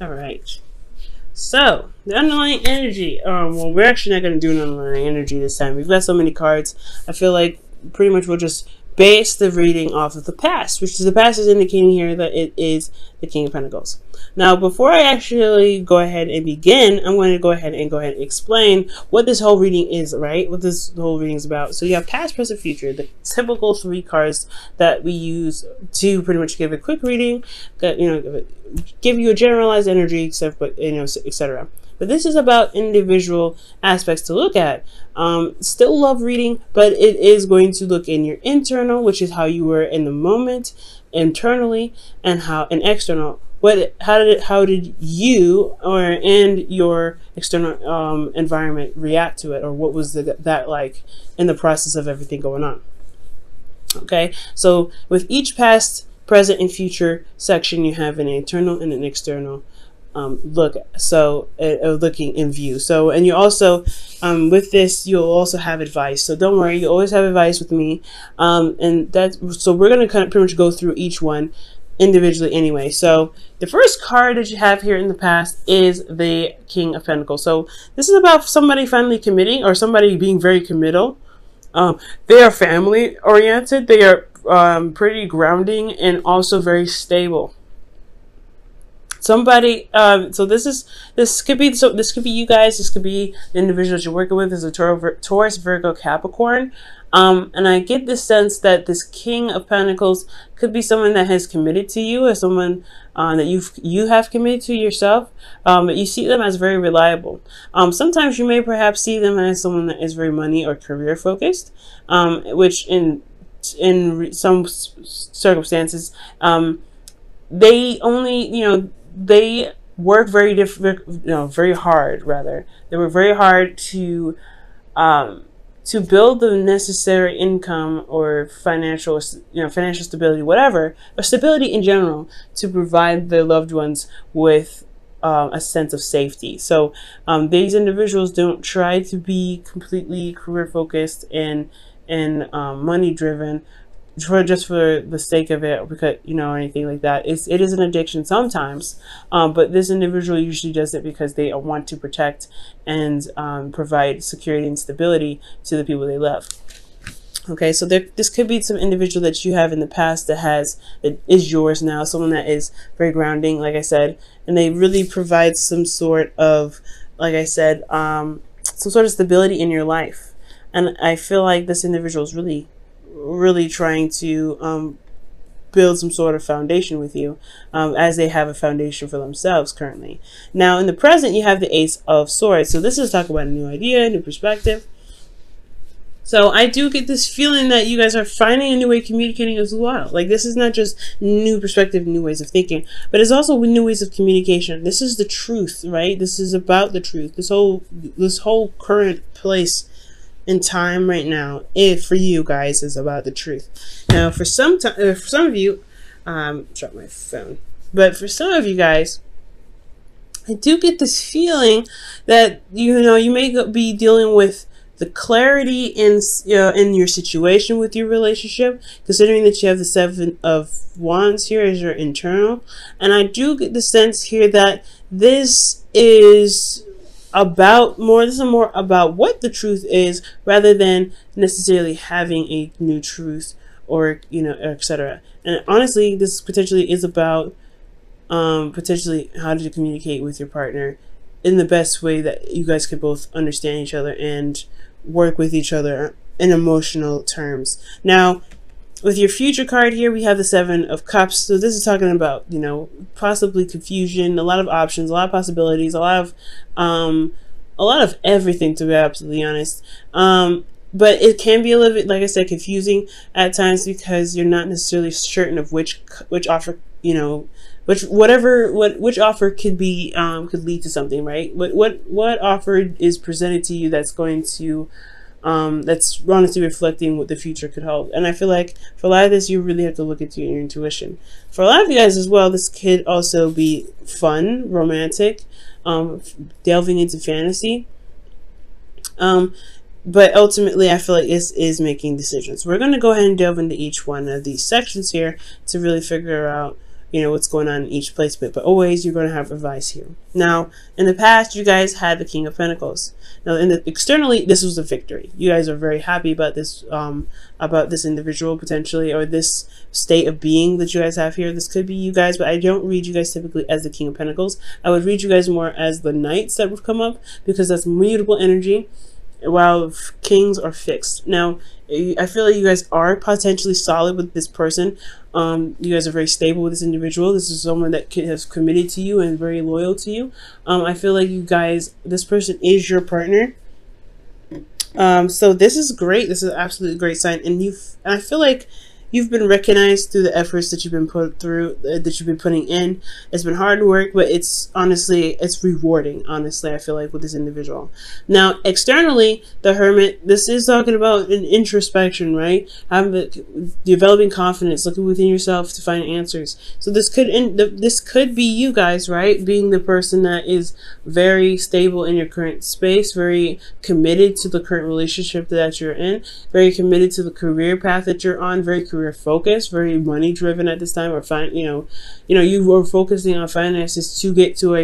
All right. So the underlying energy. Well, we're actually not going to do an underlying energy this time. We've got so many cards. I feel like pretty much we'll just base the reading off of the past, which is the past is indicating here that it is the King of Pentacles. Now, before I actually go ahead and begin, I'm going to go ahead and explain what this whole reading is, right? What this whole reading is about. So you have past, present, future, the typical 3 cards that we use to pretty much give a quick reading, that give you a generalized energy, etc. But this is about individual aspects to look at. Still love reading, but it is going to look in your internal, which is how you were in the moment, internally, and external. How did you and your external environment react to it, or what was that like in the process of everything going on? Okay, so with each past, present, and future section, you have an internal and an external looking in view. So, and you also with this you'll also have advice, so don't worry, you always have advice with me, and so we're going to kind of pretty much go through each one individually anyway. So the first card that you have here in the past is the King of Pentacles. So this is about somebody finally committing, or somebody being very committal. They are family oriented, they are pretty grounding, and also very stable. Somebody, so this could be you guys, this could be the individual that you're working with is a Taurus, Virgo, Capricorn. And I get the sense that this King of Pentacles could be someone that has committed to you, or someone that you have committed to yourself. But you see them as very reliable. Sometimes you may perhaps see them as someone that is very money or career focused, which in some circumstances, they only, they work very very hard, rather. They work very hard to build the necessary income or financial stability, whatever, or stability in general, to provide their loved ones with a sense of safety. So these individuals don't try to be completely career focused and money driven just for the sake of it, because or anything like that. It is an addiction sometimes, but this individual usually does it because they want to protect and provide security and stability to the people they love. Okay, so this could be some individual that you have in the past that is yours now, someone that is very grounding, like I said, and they really provide some sort of, like I said, some sort of stability in your life. And I feel like this individual is really trying to build some sort of foundation with you, as they have a foundation for themselves currently. Now in the present, you have the Ace of Swords. So this is talking about a new idea, a new perspective. So I do get this feeling that you guys are finding a new way of communicating as well. Like, this is not just new perspective, new ways of thinking, but it's also new ways of communication. This is the truth, right? This is about the truth. This whole current place in time right now, for you guys, is about the truth. Now for some of you, drop my phone, but for some of you guys, I do get this feeling that you may be dealing with the clarity in your situation with your relationship, considering that you have the 7 of Wands here as your internal. And I do get the sense here that this is more about what the truth is, rather than necessarily having a new truth, or etc. And honestly, this potentially is about potentially how to communicate with your partner in the best way that you guys could both understand each other and work with each other in emotional terms. Now with your future card here, we have the 7 of Cups. So this is talking about, possibly confusion, a lot of options, a lot of possibilities, a lot of everything, to be absolutely honest. But it can be a little bit, like I said, confusing at times, because you're not necessarily certain of which offer, which offer could be, could lead to something, right? What offer is presented to you that's going to, that's honestly reflecting what the future could hold. And I feel like for a lot of this, you really have to look into your intuition. For a lot of you guys as well, this could also be fun, romantic, delving into fantasy. But ultimately, I feel like this is making decisions. We're going to go ahead and delve into each one of these sections here to really figure out you know, what's going on in each placement. But always you're going to have advice here. Now, in the past, you guys had the King of Pentacles. Now, externally, this was a victory. You guys are very happy about this individual potentially, or this state of being that you guys have here. This could be you guys, but I don't read you guys typically as the King of Pentacles. I would read you guys more as the Knights that would come up, because that's mutable energy, while Kings are fixed. Now, I feel like you guys are potentially solid with this person. You guys are very stable with this individual. This is someone that has committed to you and very loyal to you. I feel like you guys, this person is your partner. So this is great. This is an absolutely great sign. And I feel like you've been recognized through the efforts that you've been putting in. It's been hard work, but it's honestly, it's rewarding. Honestly, I feel like with this individual. Now, externally, the Hermit, this is talking about an introspection, right? Developing confidence, looking within yourself to find answers. So this could be you guys, right? Being the person that is very stable in your current space, very committed to the current relationship that you're in, very committed to the career path that you're on, very career focused, very money driven at this time, or you were focusing on finances to get to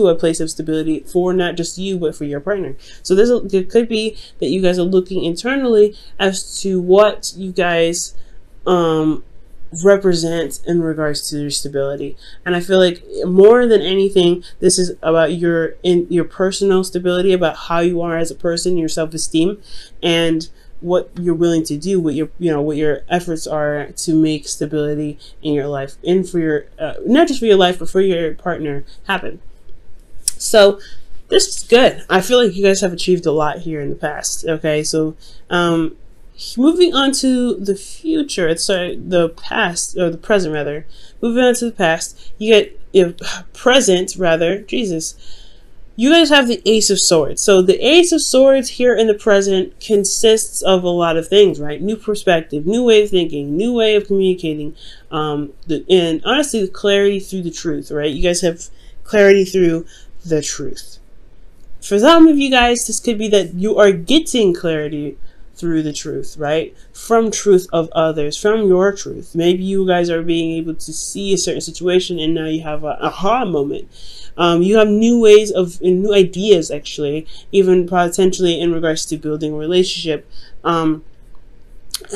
a place of stability for not just you but for your partner. So it could be that you guys are looking internally as to what you guys represent in regards to your stability. And I feel like more than anything, this is about your personal stability, about how you are as a person, your self-esteem, and what you're willing to do, what your efforts are to make stability in your life, and for your not just for your life but for your partner happen. So this is good. I feel like you guys have achieved a lot here in the past. Okay, so moving on to the future, the past, or the present rather. Moving on to the past, you get present rather. Jesus. You guys have the Ace of Swords. So the Ace of Swords here in the present consists of a lot of things, right? New perspective, new way of thinking, new way of communicating, and honestly, the clarity through the truth, right? You guys have clarity through the truth. For some of you guys, this could be that you are getting clarity through the truth, right? From truth of others, from your truth. Maybe you guys are being able to see a certain situation and now you have an aha moment. You have new ways new ideas, actually, even potentially in regards to building a relationship.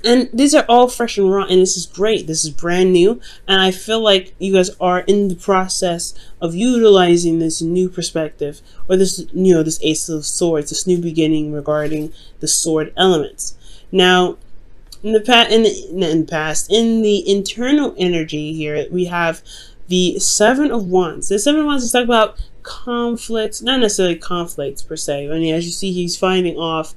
And these are all fresh and raw, and this is great. This is brand new, and I feel like you guys are in the process of utilizing this new perspective, or this Ace of Swords, this new beginning regarding the sword elements. Now, in the internal energy here, we have the Seven of Wands. The Seven of Wands is talking about conflicts, not necessarily conflicts per se. I mean, as you see, he's fighting off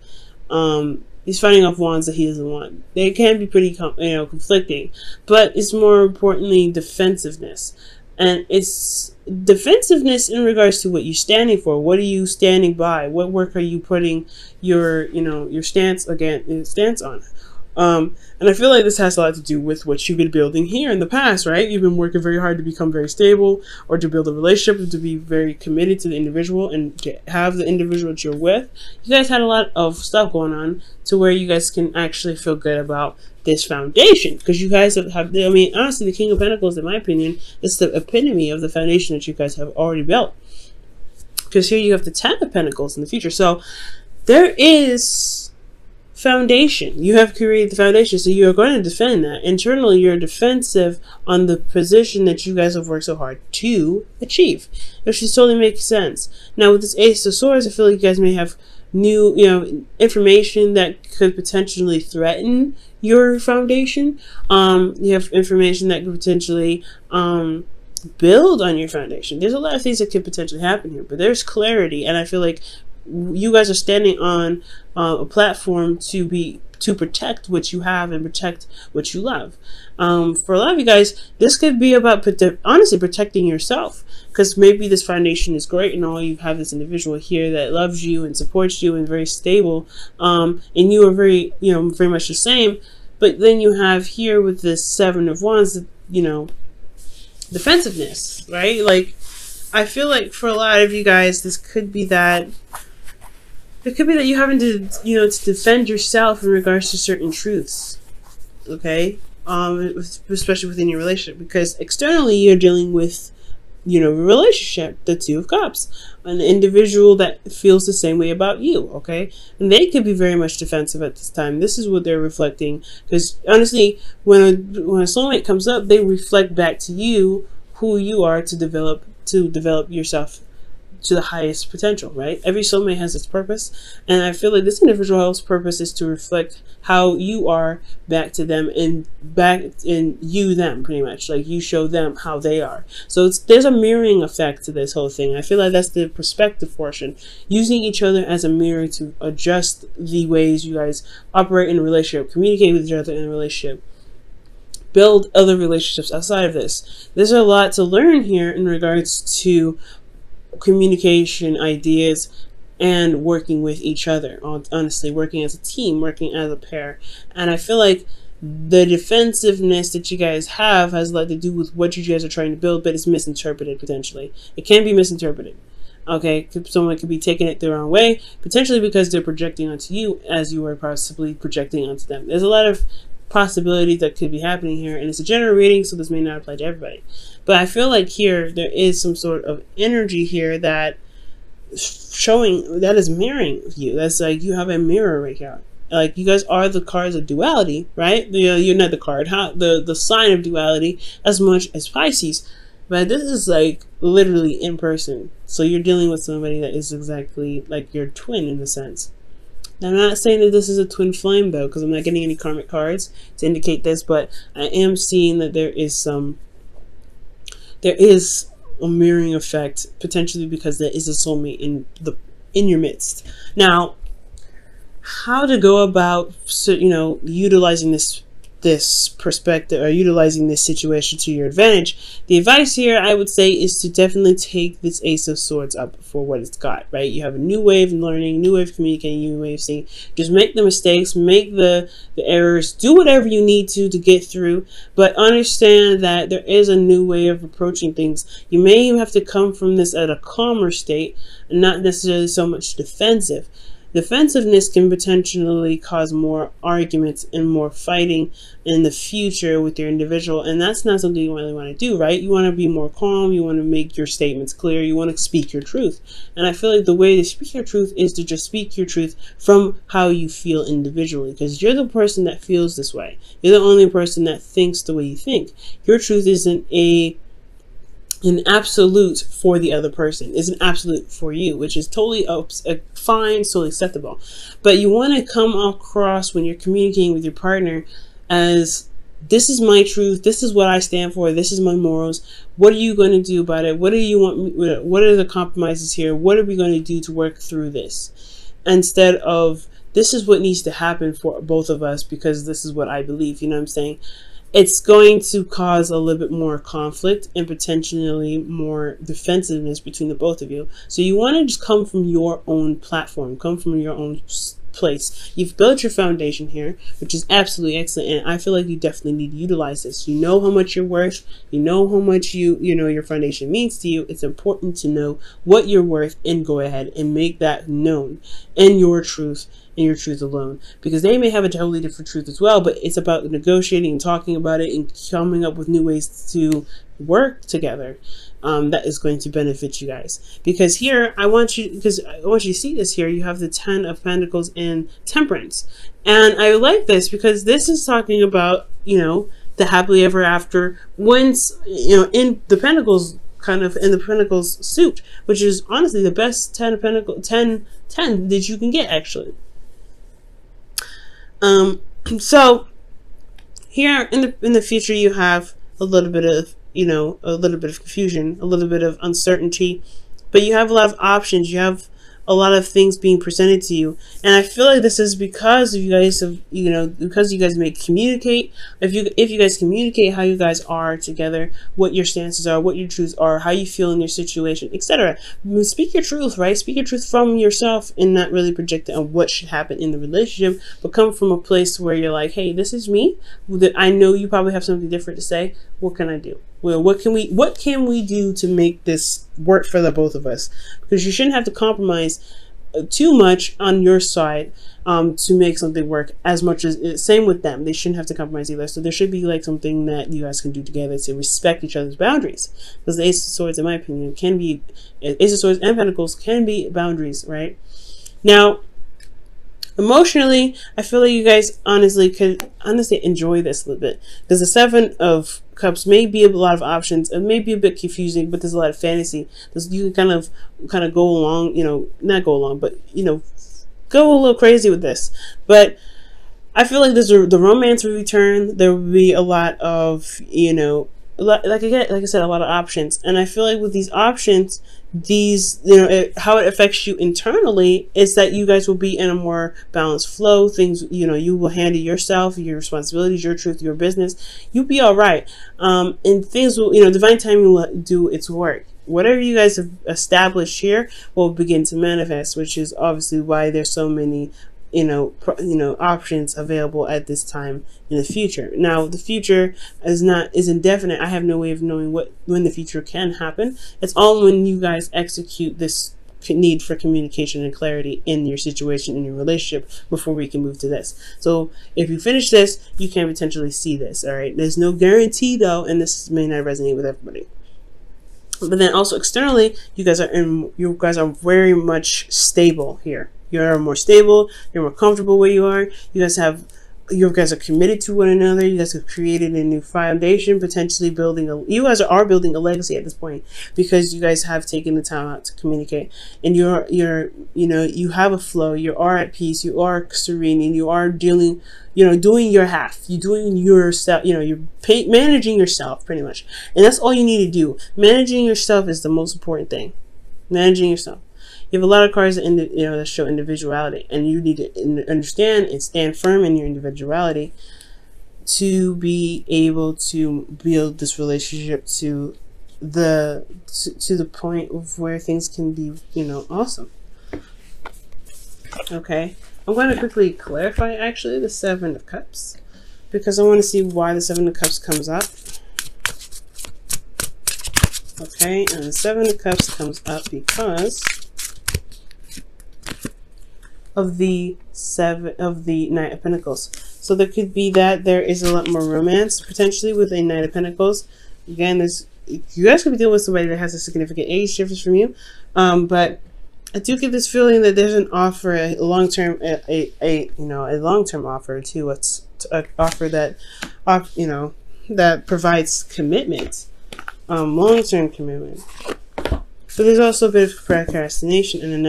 wands that he doesn't want. They can be pretty, conflicting, but it's more importantly defensiveness, and it's defensiveness in regards to what you're standing for. What are you standing by? What work are you putting your stance on? And I feel like this has a lot to do with what you've been building here in the past, right? You've been working very hard to become very stable, or to build a relationship, to be very committed to the individual and to have the individual that you're with. You guys had a lot of stuff going on to where you guys can actually feel good about this foundation, because you guys have, I mean, honestly, the King of Pentacles, in my opinion, is the epitome of the foundation that you guys have already built. Because here you have the Ten of Pentacles in the future. So there is foundation. You have created the foundation, so you're going to defend that. Internally, you're defensive on the position that you guys have worked so hard to achieve, which just totally makes sense. Now, with this Ace of Swords, I feel like you guys may have new, information that could potentially threaten your foundation. You have information that could potentially build on your foundation. There's a lot of things that could potentially happen here, but there's clarity, and I feel like you guys are standing on a platform to protect what you have and protect what you love. For a lot of you guys, this could be about honestly protecting yourself, because maybe this foundation is great and all, you have this individual here that loves you and supports you and very stable, and you are very very much the same. But then you have here with this Seven of Wands, defensiveness, right? Like, I feel like for a lot of you guys, this could be that. It could be that you're having to, to defend yourself in regards to certain truths. Okay? especially within your relationship, because externally you're dealing with, a relationship, the Two of Cups, an individual that feels the same way about you, okay? And they could be very much defensive at this time. This is what they're reflecting, because honestly, when a soulmate comes up, they reflect back to you who you are to develop yourself to the highest potential, right? Every soulmate has its purpose, and I feel like this individual's purpose is to reflect how you are back to them, and back in you them, pretty much, like you show them how they are. So there's a mirroring effect to this whole thing. I feel like that's the perspective portion, using each other as a mirror to adjust the ways you guys operate in a relationship, communicate with each other in a relationship, build other relationships outside of this. There's a lot to learn here in regards to communication, ideas, and working with each other. Honestly, working as a team, working as a pair. And I feel like the defensiveness that you guys have has a lot to do with what you guys are trying to build, but it's misinterpreted potentially. It can be misinterpreted. Okay, someone could be taking it the wrong way, potentially because they're projecting onto you as you are possibly projecting onto them. There's a lot of possibilities that could be happening here, and it's a general reading, so this may not apply to everybody. But I feel like here there is some sort of energy here that showing that is mirroring you. That's like you have a mirror right here. Like you guys are the cards of duality, right? You're not the card, the sign of duality as much as Pisces. But this is like literally in person. So you're dealing with somebody that is exactly like your twin in a sense. Now, I'm not saying that this is a twin flame though, because I'm not getting any karmic cards to indicate this, but I am seeing that there is a mirroring effect, potentially because there is a soulmate in your midst. Now, how to go about utilizing this perspective, or utilizing this situation to your advantage. The advice here, I would say, is to definitely take this Ace of Swords up for what it's got, right? You have a new way of learning, new way of communicating, new way of seeing. Just make the mistakes, make the errors, do whatever you need to get through, but understand that there is a new way of approaching things. You may even have to come from this at a calmer state, and not necessarily so much defensive. Defensiveness can potentially cause more arguments and more fighting in the future with your individual, and that's not something you really want to do, right? You want to be more calm, you want to make your statements clear, you want to speak your truth. And I feel like the way to speak your truth is to just speak your truth from how you feel individually, because you're the person that feels this way. You're the only person that thinks the way you think. Your truth isn't an absolute for the other person, is an absolute for you, which is totally fine, totally acceptable. But you want to come across when you're communicating with your partner as, this is my truth, this is what I stand for, this is my morals, what are you going to do about it, what do you want me, what are the compromises here, what are we going to do to work through this, instead of, this is what needs to happen for both of us because this is what I believe. You know what I'm saying? It's going to cause a little bit more conflict and potentially more defensiveness between the both of you. So you want to just come from your own platform, come from your own place. You've built your foundation here, which is absolutely excellent, and I feel like you definitely need to utilize this. You know how much you're worth, you know how much your foundation means to you. It's important to know what you're worth and go ahead and make that known in your truth, and your truth alone, because they may have a totally different truth as well, but it's about negotiating and talking about it and coming up with new ways to work together that is going to benefit you guys. Because here I want you to see this here. You have the 10 of Pentacles in Temperance, and I like this because this is talking about the happily ever after, once in the Pentacles, kind of in the Pentacles suit, which is honestly the best 10 of Pentacles 10 that you can get, actually. So here in the future, you have a little bit of confusion, a little bit of uncertainty, but you have a lot of options. You have a lot of things being presented to you, and I feel like this is because you guys have, because you guys may communicate. If you guys communicate how you guys are together, what your stances are, what your truths are, how you feel in your situation, etc. Speak your truth, right? Speak your truth from yourself, and not really project it on what should happen in the relationship, but come from a place where you're like, hey, this is me. I know you probably have something different to say. What can I do? Well, what can we do to make this work for the both of us? Because you shouldn't have to compromise too much on your side to make something work as much as same with them. They shouldn't have to compromise either. So there should be like something that you guys can do together to respect each other's boundaries. Because the Ace of Swords, in my opinion, can be Ace of Swords and Pentacles can be boundaries, right? Now, emotionally, I feel like you guys honestly could enjoy this a little bit, because the Seven of Cups may be a lot of options. It may be a bit confusing, but there's a lot of fantasy. You can kind of go along, not go along, but go a little crazy with this. But I feel like the romance will return. There will be a lot of like I said, a lot of options. And I feel like with these options, how it affects you internally is that you guys will be in a more balanced flow. Things, you will handle yourself, your responsibilities, your truth, your business. You'll be all right. And things will, divine timing will do its work. Whatever you guys have established here will begin to manifest, which is obviously why there's so many options available at this time in the future. Now, the future is indefinite. I have no way of knowing when the future can happen. It's all when you guys execute this need for communication and clarity in your situation, in your relationship, before we can move to this. So if you finish this, you can potentially see this. All right. There's no guarantee though, and this may not resonate with everybody. But then also externally, you guys are very much stable here. You're more stable. You're more comfortable where you are. You guys are committed to one another. You guys have created a new foundation, potentially you guys are building a legacy at this point, because you guys have taken the time out to communicate, and you have a flow. You are at peace. You are serene, and you are doing your half. You're doing yourself. You're managing yourself pretty much, and that's all you need to do. Managing yourself is the most important thing. Managing yourself. You have a lot of cards that show individuality, and you need to understand and stand firm in your individuality to be able to build this relationship to the point of where things can be, awesome. Okay, I'm going to quickly clarify actually the Seven of Cups, because I want to see why the Seven of Cups comes up. Okay, and the Seven of Cups comes up because of the Knight of Pentacles. So there could be that there is a lot more romance potentially with a Knight of Pentacles. Again, you guys could be dealing with somebody that has a significant age difference from you, but I do get this feeling that there's an offer, a long-term offer to an offer that provides commitment, long-term commitment. But there's also a bit of procrastination and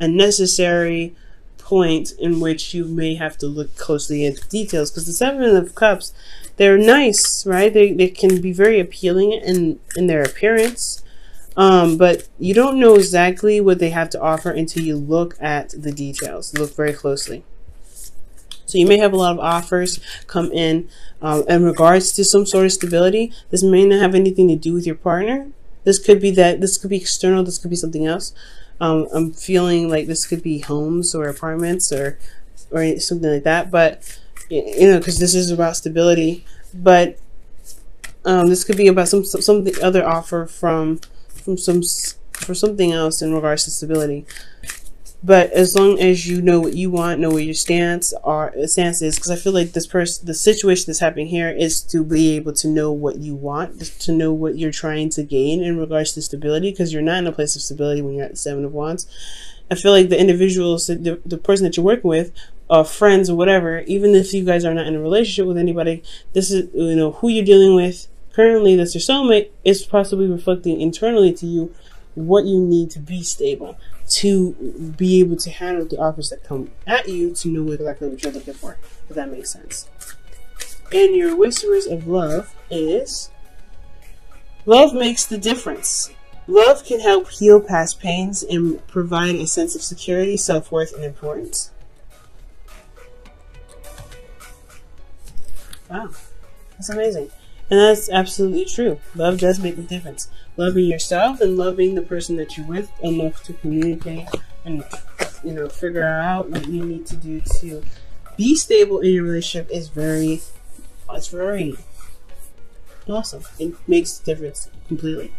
a necessary point in which you may have to look closely into details, because the Seven of Cups, they're nice, right? They can be very appealing in their appearance, but you don't know exactly what they have to offer until you look at the details. Look very closely. So you may have a lot of offers come in regards to some sort of stability. This may not have anything to do with your partner. This could be external. This could be something else. I'm feeling like this could be homes or apartments or something like that. But because this is about stability. But this could be about something other offer for something else in regards to stability. But as long as you know what you want, know what your stance is, because I feel like the situation that's happening here is to be able to know what you want, to know what you're trying to gain in regards to stability, because you're not in a place of stability when you're at the Seven of Wands. I feel like the individuals, the person that you're working with, friends or whatever, even if you guys are not in a relationship with anybody, this is who you're dealing with currently. That's your soulmate, is possibly reflecting internally to you what you need to be stable, to be able to handle the offers that come at you, to know exactly what you're looking for, if that makes sense. And your Whisperers of Love is, love makes the difference. Love can help heal past pains and provide a sense of security, self-worth, and importance. Wow, that's amazing. And that's absolutely true. Love does make the difference. Loving yourself and loving the person that you're with enough to communicate and figure out what you need to do to be stable in your relationship is very awesome. It makes the difference completely.